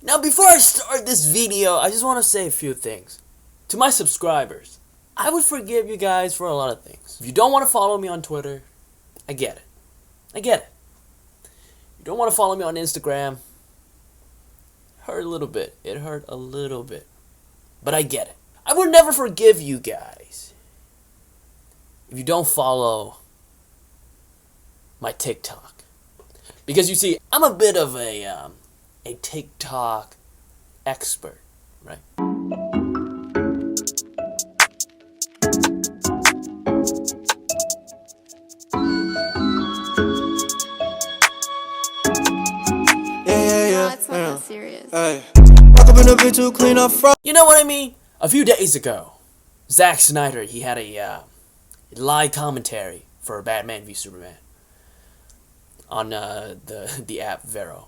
Now, before I start this video, I just want to say a few things. To my subscribers, I would forgive you guys for a lot of things. If you don't want to follow me on Twitter, I get it. I get it. You don't want to follow me on Instagram, hurt a little bit. It hurt a little bit. But I get it. I would never forgive you guys if you don't follow my TikTok. Because you see, I'm a bit of a TikTok expert, right? It's not that serious. You know what I mean? A few days ago, Zack Snyder, he had a live commentary for Batman v Superman on the app Vero.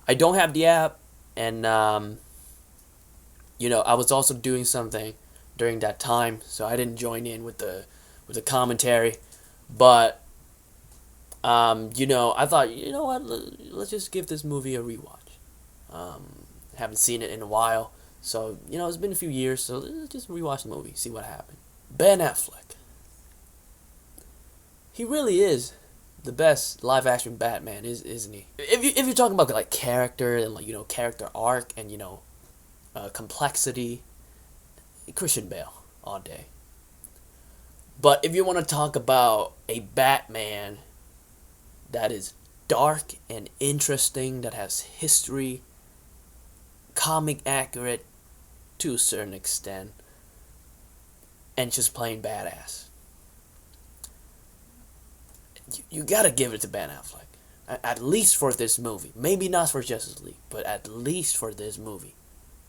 I don't have the app, and you know, I was also doing something during that time, so I didn't join in with the commentary. But you know, I thought, you know what, let's just give this movie a rewatch. Haven't seen it in a while, so you know, it's been a few years, so let's just rewatch the movie, see what happened. Ben Affleck, he really is the best live action Batman, isn't he? If you're talking about like character and like, you know, character arc and, you know, complexity, Christian Bale all day. But if you want to talk about a Batman that is dark and interesting, that has history, comic accurate to a certain extent, and just plain badass, you gotta give it to Ben Affleck. At least for this movie. Maybe not for Justice League, but at least for this movie.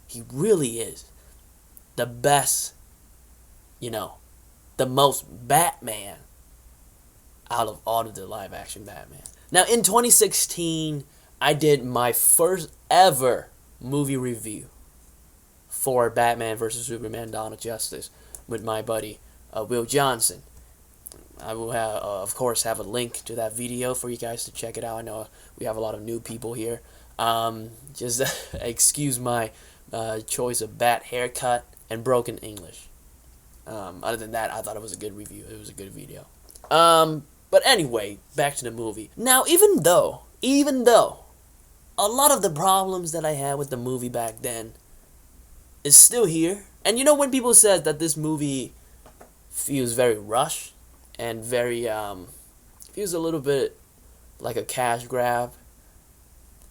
He really is the best, you know, the most Batman out of all of the live action Batman. Now, in 2016, I did my first ever movie review for Batman vs. Superman: Dawn of Justice with my buddy Will Johnson. I will have, of course, have a link to that video for you guys to check it out. I know we have a lot of new people here. Just excuse my choice of bat haircut and broken English. Other than that, I thought it was a good review. It was a good video. But anyway, back to the movie. Now, even though a lot of the problems that I had with the movie back then is still here, and you know, when people said that this movie feels very rushed and very feels a little bit like a cash grab,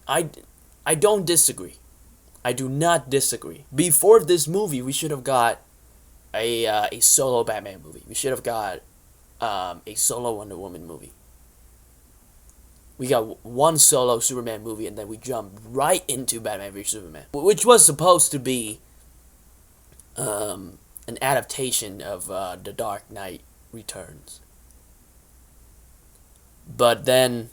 I don't disagree. I do not disagree. Before this movie, we should have got a solo Batman movie. We should have got a solo Wonder Woman movie. We got one solo Superman movie, and then we jumped right into Batman v Superman, which was supposed to be an adaptation of The Dark Knight Returns. But then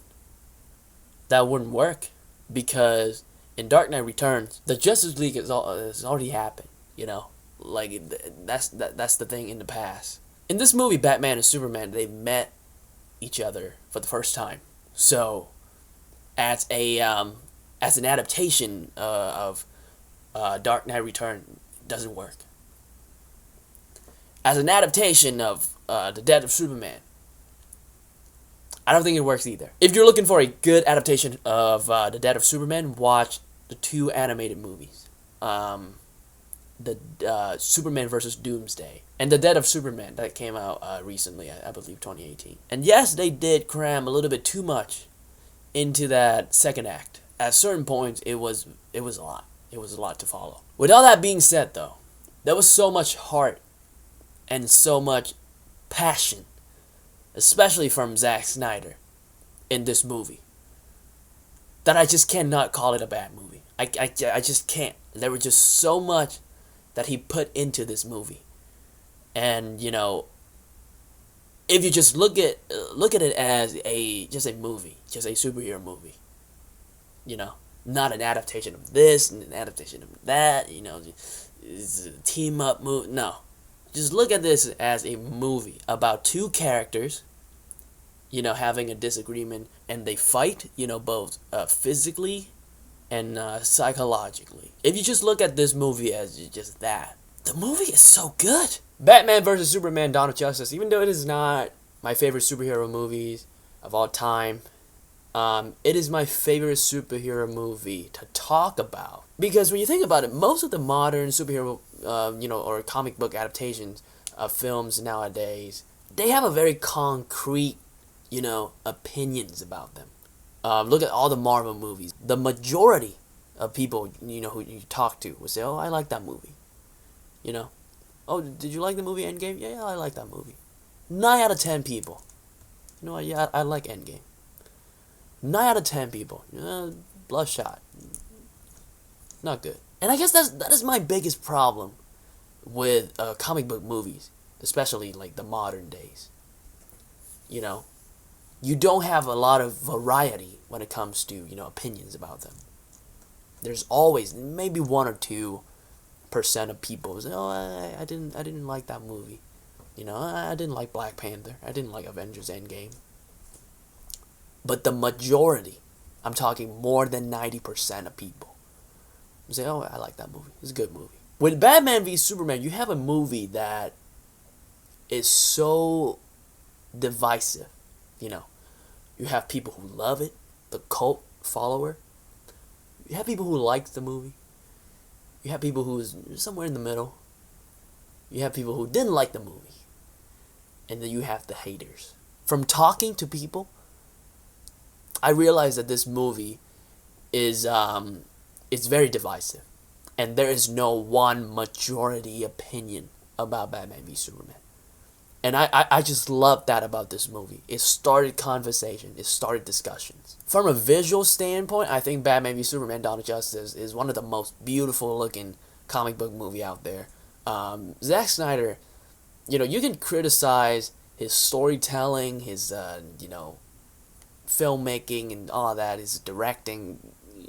that wouldn't work, because in Dark Knight Returns, the Justice League has already happened. You know, like that's the thing in the past. In this movie, Batman and Superman, they met each other for the first time. So, as an adaptation of Dark Knight Returns, it doesn't work. As an adaptation of The Death of Superman, I don't think it works either. If you're looking for a good adaptation of The Death of Superman, watch the two animated movies. The Superman vs. Doomsday and The Death of Superman that came out recently, I believe 2018. And yes, they did cram a little bit too much into that second act. At certain points, it was a lot. It was a lot to follow. With all that being said, though, there was so much heart and so much passion, especially from Zack Snyder, in this movie, that I just cannot call it a bad movie. I just can't. There was just so much that he put into this movie. And, you know, if you just look at it as just a movie, just a superhero movie, you know, not an adaptation of this and an adaptation of that, you know, it's a team up movie. No, just look at this as a movie about two characters, you know, having a disagreement, and they fight, you know, both physically and psychologically. If you just look at this movie as just that, the movie is so good. Batman vs. Superman: Dawn of Justice, even though it is not my favorite superhero movies of all time, it is my favorite superhero movie to talk about. Because when you think about it, most of the modern superhero, or comic book adaptations of films nowadays, they have a very concrete, opinions about them. Look at all the Marvel movies. The majority of people, who you talk to will say, "Oh, I like that movie." "Oh, did you like the movie Endgame?" Yeah, I like that movie. 9 out of 10 people, yeah, I like Endgame. 9 out of 10 people, Bloodshot, not good. And I guess that is my biggest problem with comic book movies, especially like the modern days. You don't have a lot of variety when it comes to opinions about them. There's always maybe 1 or 2% of people say, "Oh, I didn't like that movie. I didn't like Black Panther. I didn't like Avengers Endgame." But the majority, I'm talking more than 90% of people, say, "Oh, I like that movie. It's a good movie." With Batman v Superman, you have a movie that is so divisive. You have people who love it, the cult follower. You have people who like the movie. You have people who's somewhere in the middle. You have people who didn't like the movie. And then you have the haters. From talking to people, I realized that this movie is it's very divisive. And there is no one majority opinion about Batman v Superman. And I just love that about this movie. It started conversation. It started discussions. From a visual standpoint, I think Batman v Superman: Dawn of Justice is one of the most beautiful looking comic book movie out there. Zack Snyder, you can criticize his storytelling, his, filmmaking and all that, his directing.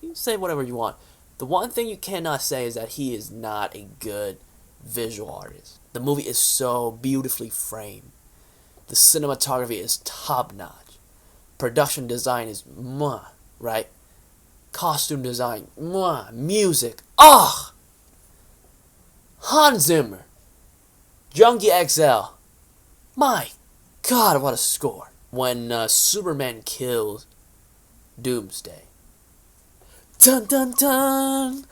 You say whatever you want. The one thing you cannot say is that he is not a good visual artist. The movie is so beautifully framed. The cinematography is top notch. Production design is mwah, right? Costume design, mwah. Music, Hans Zimmer, Junkie XL. My God, what a score! When Superman kills Doomsday. Dun dun dun,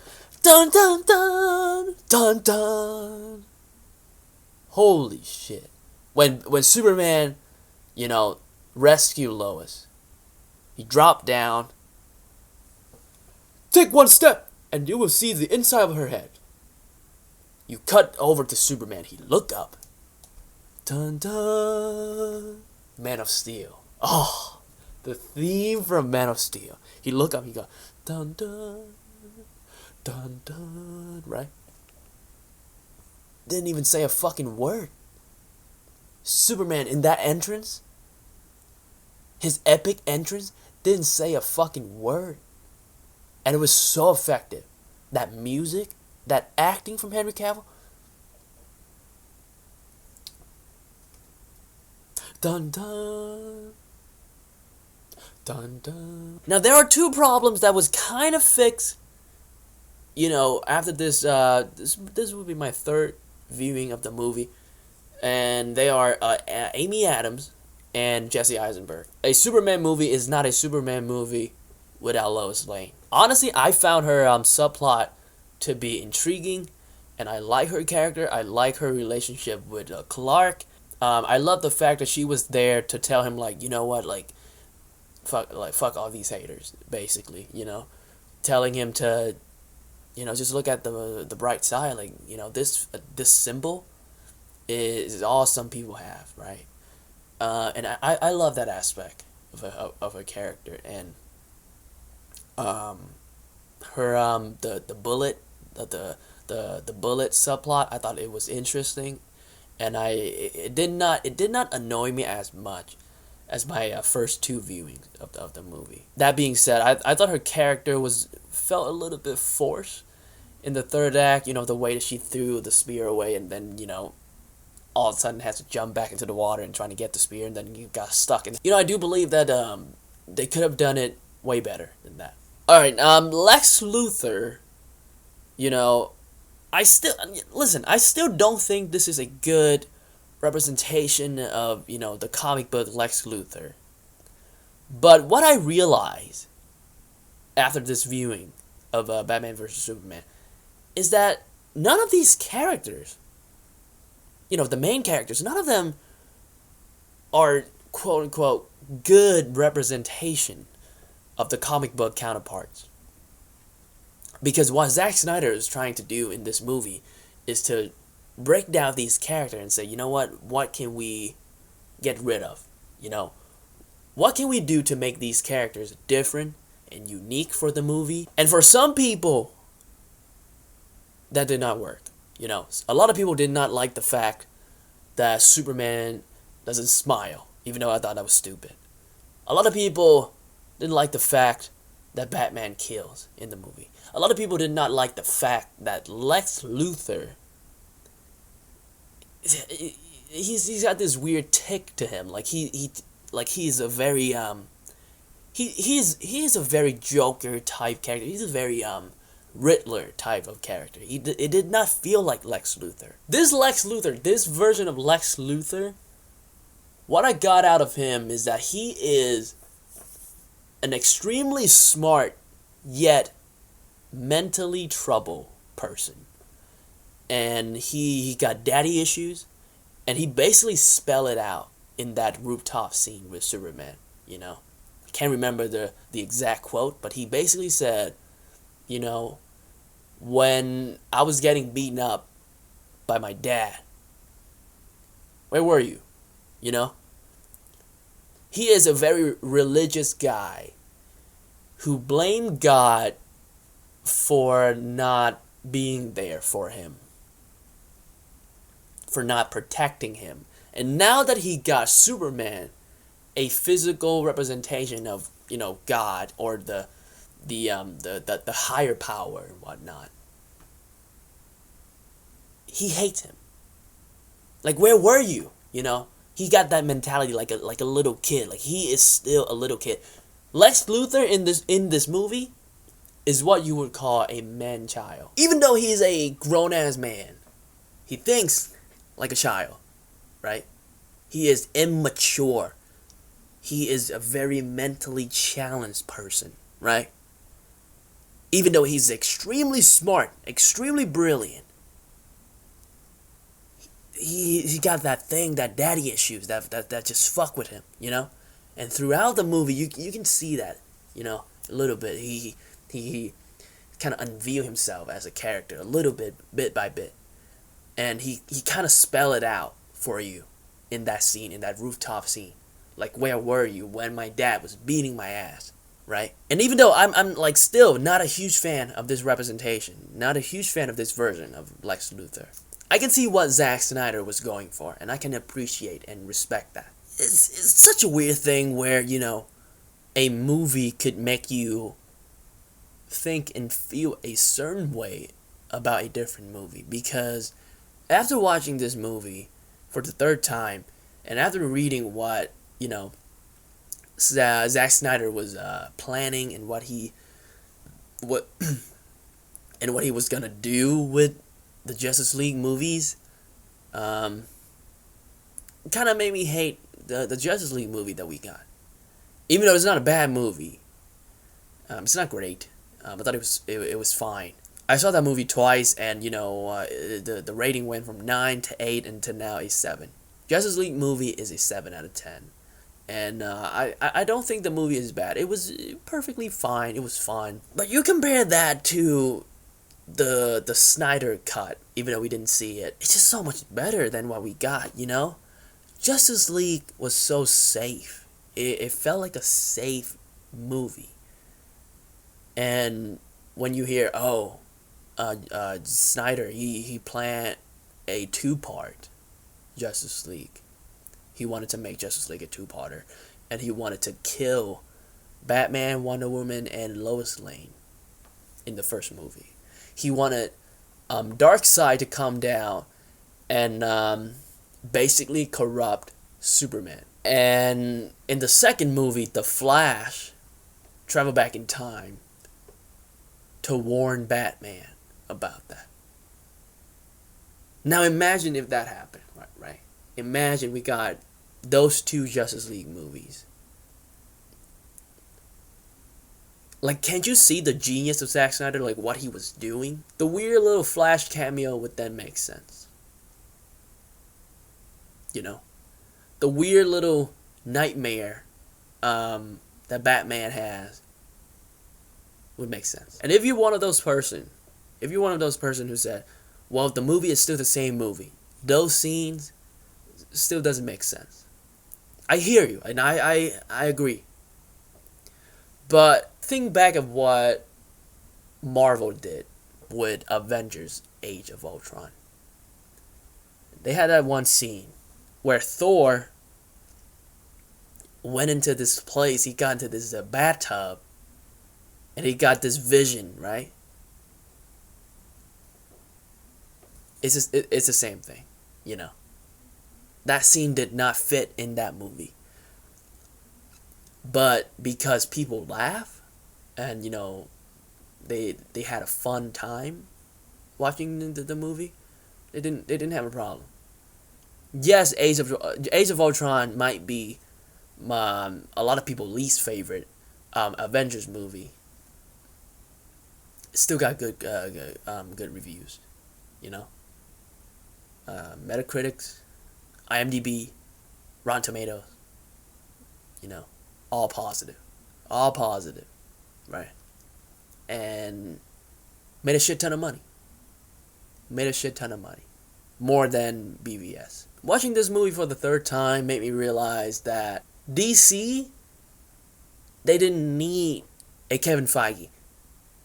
dun dun dun, dun dun. Holy shit. When Superman, rescued Lois, he dropped down. "Take one step and you will see the inside of her head." You cut over to Superman. He looked up. Dun dun. Man of Steel. Oh, the theme from Man of Steel. He looked up. He go dun dun, dun dun. Right? Didn't even say a fucking word. Superman in that entrance, his epic entrance, didn't say a fucking word. And it was so effective. That music, that acting from Henry Cavill. Dun dun. Dun dun. Now there are 2 problems that was kind of fixed. After this, this will be my 3rd viewing of the movie, and they are Amy Adams and Jesse Eisenberg. A Superman movie is not a Superman movie without Lois Lane. Honestly, I found her subplot to be intriguing, and I like her character. I like her relationship with Clark. I love the fact that she was there to tell him, like, you know what, fuck all these haters, basically. Telling him to, just look at the bright side. Like, this symbol is all some people have, right? And I love that aspect of her character. And her the bullet the bullet subplot, I thought it was interesting, and it did not annoy me as much as my first 2 viewings of the movie. That being said, I thought her character felt a little bit forced in the 3rd act. The way that she threw the spear away, and then all of a sudden has to jump back into the water and trying to get the spear, and then you got stuck. And I do believe that they could have done it way better than that. All right, Lex Luthor. You know, I still listen. I still don't think this is a good representation of the comic book Lex Luthor. But what I realized after this viewing of Batman vs Superman is that none of these characters, the main characters, none of them are quote unquote good representation of the comic book counterparts. Because what Zack Snyder is trying to do in this movie is to break down these characters and say, what can we get rid of? What can we do to make these characters different and unique for the movie? And for some people, that did not work. A lot of people did not like the fact that Superman doesn't smile, even though I thought that was stupid. A lot of people didn't like the fact that Batman kills in the movie. A lot of people did not like the fact that Lex Luthor, he's got this weird tick to him. Like he's a very he is a very Joker type character. He's a very Riddler type of character. It did not feel like Lex Luthor. This version of Lex Luthor, what I got out of him is that he is an extremely smart yet mentally troubled person. And he got daddy issues, and he basically spelled it out in that rooftop scene with Superman. I can't remember the exact quote, but he basically said, when I was getting beaten up by my dad, where were you? He is a very religious guy who blamed God for not being there for him, for not protecting him. And now that he got Superman, a physical representation of God or the higher power and whatnot, he hates him. Like, where were you? He got that mentality like a little kid. Like, he is still a little kid. Lex Luthor in this movie is what you would call a man-child. Even though he's a grown-ass man, he thinks like a child, right? He is immature. He is a very mentally challenged person, right? Even though he's extremely smart, extremely brilliant, he got that thing, that daddy issues that just fuck with him, And throughout the movie, you can see that, a little bit. He kind of unveil himself as a character a little bit by bit, and he kind of spell it out for you in that scene, in that rooftop scene. Like, where were you when my dad was beating my ass, right? And even though I'm like still not a huge fan of this representation, not a huge fan of this version of Lex Luthor, I can see what Zack Snyder was going for, and I can appreciate and respect that. It's such a weird thing where, a movie could make you think and feel a certain way about a different movie. Because after watching this movie for the third time, and after reading what, Zack Snyder was planning and what he was gonna do with the Justice League movies, kind of made me hate the Justice League movie that we got. Even though it's not a bad movie, it's not great. I thought it was fine. I saw that movie twice, and the rating went from 9 to 8, and to now a 7. Justice League movie is a 7 out of 10, and I don't think the movie is bad. It was perfectly fine. It was fun, but you compare that to the Snyder cut, even though we didn't see it, it's just so much better than what we got, Justice League was so safe. It felt like a safe movie. And when you hear, Snyder, he planned a 2-part Justice League. He wanted to make Justice League a 2-parter, and he wanted to kill Batman, Wonder Woman, and Lois Lane in the first movie. He wanted Darkseid to come down and basically corrupt Superman. And in the second movie, The Flash travel back in time to warn Batman about that. Now imagine if that happened, right? Imagine we got those two Justice League movies. Like, can't you see the genius of Zack Snyder, like what he was doing? The weird little Flash cameo would then make sense. You know? The weird little nightmare that Batman has would make sense. And if you're one of those person who said, well, the movie is still the same movie, those scenes still doesn't make sense. I hear you, and I agree. But think back of what Marvel did with Avengers Age of Ultron. They had that one scene where Thor went into this place, he got into this bathtub, and he got this vision, right? It's the same thing, you know. That scene did not fit in that movie. But because people laugh and, you know, they had a fun time watching the movie, they didn't have a problem. Yes, Age of Ultron might be a lot of people's least favorite Avengers movie. It still got good reviews, you know. Metacritic, IMDb, Rotten Tomatoes, you know, all positive, right? And made a shit ton of money. More than BVS. Watching this movie for the third time made me realize that DC, they didn't need a Kevin Feige.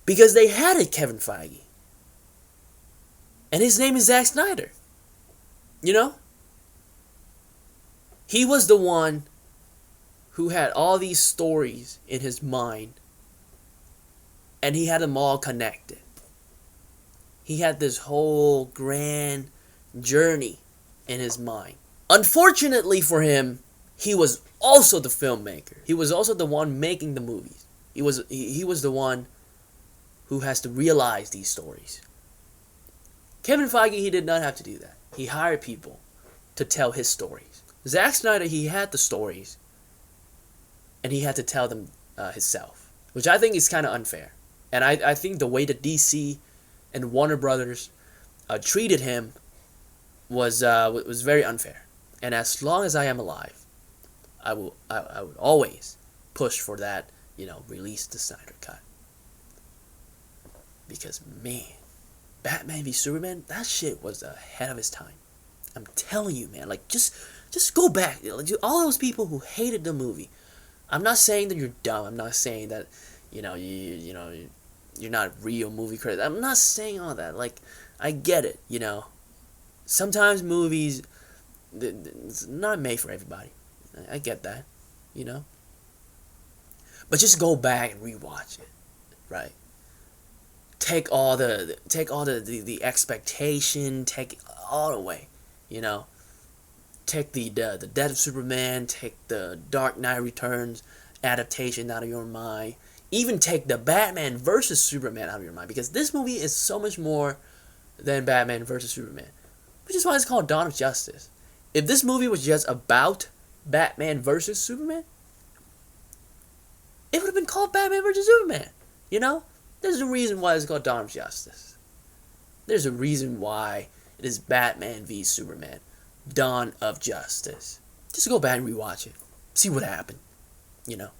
Because they had a Kevin Feige. And his name is Zack Snyder. You know? He was the one who had all these stories in his mind. And he had them all connected. He had this whole grand journey in his mind. Unfortunately for him, he was also the filmmaker. He was also the one making the movies. He was the one who has to realize these stories. Kevin Feige, he did not have to do that. He hired people to tell his stories. Zack Snyder, he had the stories, and he had to tell them himself, which I think is kind of unfair. And I think the way that DC and Warner Brothers treated him was very unfair. And as long as I am alive, I would always push for that, you know, release the Snyder Cut. Because, man, Batman v Superman, that shit was ahead of his time. I'm telling you, man. Like, just go back. All those people who hated the movie. I'm not saying that you're dumb. I'm not saying that, you know, you're not a real movie critic. I'm not saying all that. Like, I get it, you know. Sometimes movies, it's not made for everybody. I get that, you know. But just go back and rewatch it, right? Take all the expectation, take it all away, you know. Take the Death of Superman, take the Dark Knight Returns adaptation out of your mind. Even take the Batman versus Superman out of your mind, because this movie is so much more than Batman versus Superman, which is why it's called Dawn of Justice. If this movie was just about Batman versus Superman, it would have been called Batman versus Superman, you know? There's a reason why it's called Dawn of Justice. There's a reason why it is Batman v Superman, Dawn of Justice. Just go back and rewatch it. See what happened, you know?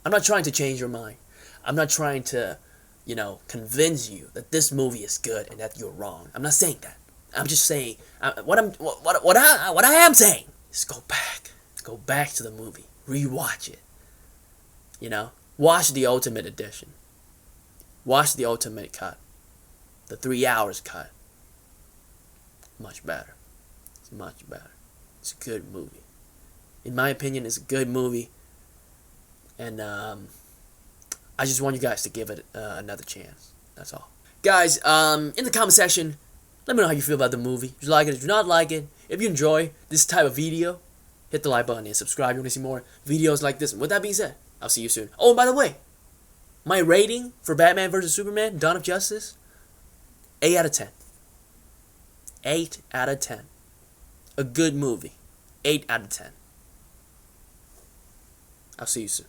I'm not trying to change your mind. I'm not trying to, you know, convince you that this movie is good and that you're wrong. I'm not saying that. I'm just saying what I am saying is go back to the movie, rewatch it. You know, watch the Ultimate Edition. Watch the Ultimate Cut, the 3 hours cut. Much better. It's much better. It's a good movie. In my opinion, it's a good movie. And I just want you guys to give it another chance. That's all. Guys, in the comment section, let me know how you feel about the movie. If you like it, if you not like it. If you enjoy this type of video, hit the like button and subscribe. You want to see more videos like this. And with that being said, I'll see you soon. Oh, and by the way, My rating for Batman vs. Superman, Dawn of Justice, 8 out of 10. 8 out of 10. A good movie. 8 out of 10. I'll see you soon.